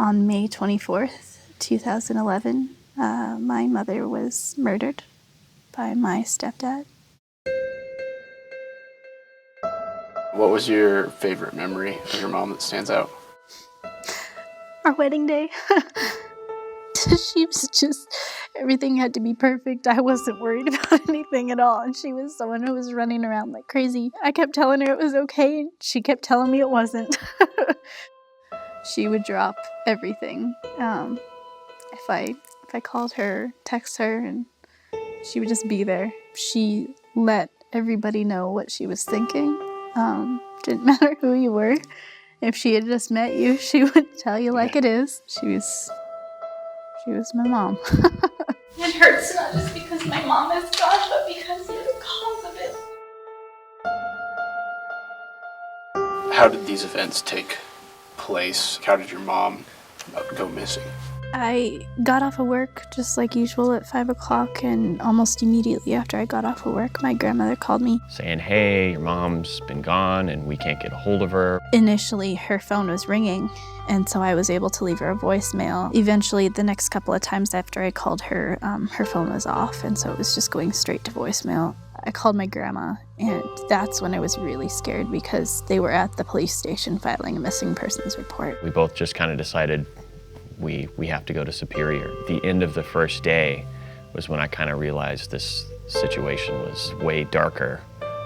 On May 24th, 2011, my mother was murdered by my stepdad. What was your favorite memory of your mom that stands out? Our wedding day. She was just, everything had to be perfect. I wasn't worried about anything at all. And she was someone who was running around like crazy. I kept telling her it was okay, and she kept telling me it wasn't. She would drop everything. If I called her, text her, and she would just be there. She let everybody know what she was thinking. Didn't matter who you were. If she had just met you, she would tell you like it is. She was my mom. It hurts not just because my mom is gone, but because you're the cause of it. How did these events take place? How did your mom go missing? I got off of work just like usual at 5 o'clock, and almost immediately after I got off of work, my grandmother called me. Saying, hey, your mom's been gone and we can't get a hold of her. Initially, her phone was ringing, and so I was able to leave her a voicemail. Eventually, the next couple of times after I called her, her phone was off, and so it was just going straight to voicemail. I called my grandma, and that's when I was really scared because they were at the police station filing a missing persons report. We both just kind of decided we have to go to Superior. The end of the first day was when I kind of realized this situation was way darker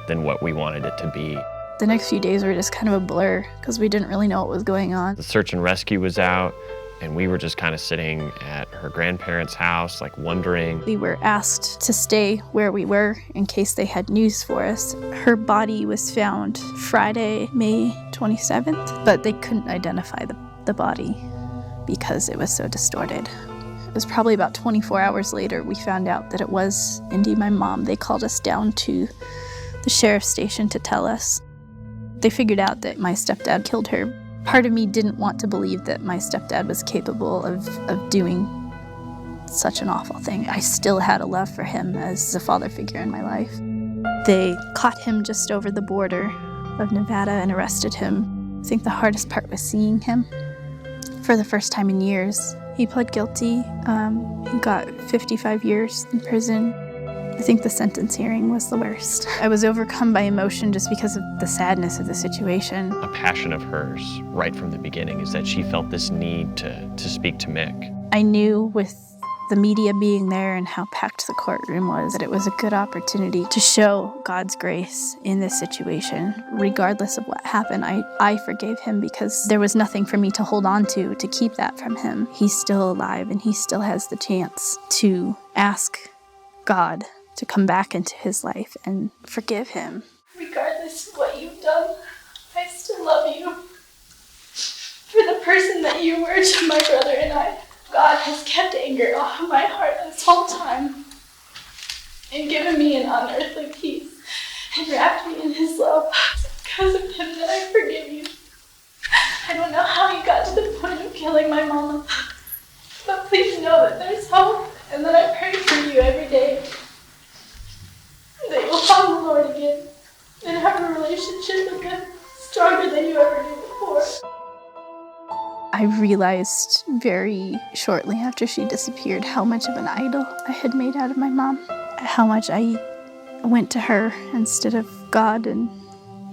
than what we wanted it to be. The next few days were just kind of a blur because we didn't really know what was going on. The search and rescue was out, and we were just kind of sitting at her grandparents' house, like wondering. We were asked to stay where we were in case they had news for us. Her body was found Friday, May 27th, but they couldn't identify the body because it was so distorted. It was probably about 24 hours later we found out that it was indeed my mom. They called us down to the sheriff's station to tell us. They figured out that my stepdad killed her. Part of me didn't want to believe that my stepdad was capable of doing such an awful thing. I still had a love for him as a father figure in my life. They caught him just over the border of Nevada and arrested him. I think the hardest part was seeing him for the first time in years. He pled guilty. He got 55 years in prison. I think the sentence hearing was the worst. I was overcome by emotion just because of the sadness of the situation. A passion of hers right from the beginning is that she felt this need to speak to Mick. I knew with the media being there and how packed the courtroom was that it was a good opportunity to show God's grace in this situation. Regardless of what happened, I forgave him because there was nothing for me to hold on to keep that from him. He's still alive and he still has the chance to ask God to come back into his life and forgive him. Regardless of what you've done, I still love you. For the person that you were to my brother and I, God has kept anger off of my heart this whole time and given me an unearthly peace and wrapped me in his love. It's because of him that I forgive you. I don't know how you got to the point of killing my mama, but please know that there's hope and that I pray for you every day. That you'll find the Lord again and have a relationship with him stronger than you ever did before. I realized very shortly after she disappeared how much of an idol I had made out of my mom. How much I went to her instead of God and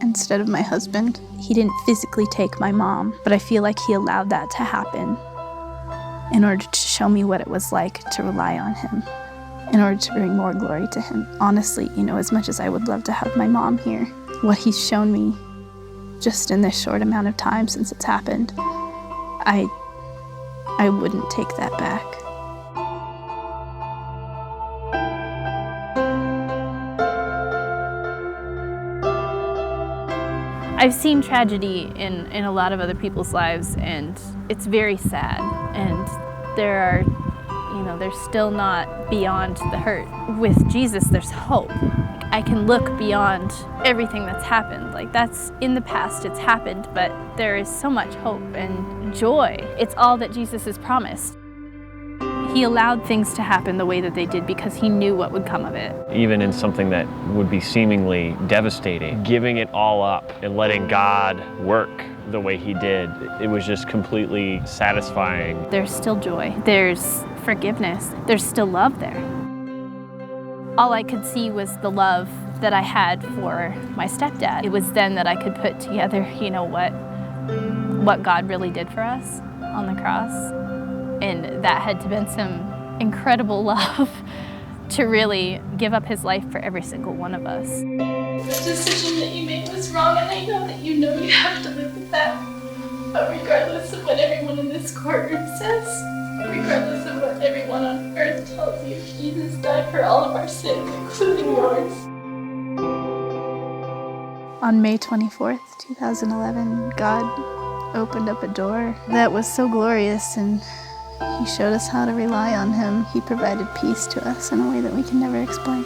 instead of my husband. He didn't physically take my mom, but I feel like he allowed that to happen in order to show me what it was like to rely on him, in order to bring more glory to him. Honestly, as much as I would love to have my mom here, what he's shown me just in this short amount of time since it's happened, I wouldn't take that back. I've seen tragedy in a lot of other people's lives, and it's very sad. And they're still not beyond the hurt. With Jesus, there's hope. I can look beyond everything that's happened. That's in the past, it's happened, but there is so much hope and joy. It's all that Jesus has promised. He allowed things to happen the way that they did because he knew what would come of it. Even in something that would be seemingly devastating, giving it all up and letting God work the way he did, it was just completely satisfying. There's still joy. There's forgiveness. There's still love there. All I could see was the love that I had for my stepdad. It was then that I could put together, what God really did for us on the cross. And that had to been some incredible love to really give up his life for every single one of us. The decision that you made was wrong, and I know that you have to live with that. But regardless of what everyone in this courtroom says, regardless of what everyone on earth tells you, Jesus died for all of our sins, including yours. On May 24th, 2011, God opened up a door that was so glorious, and He showed us how to rely on Him. He provided peace to us in a way that we can never explain.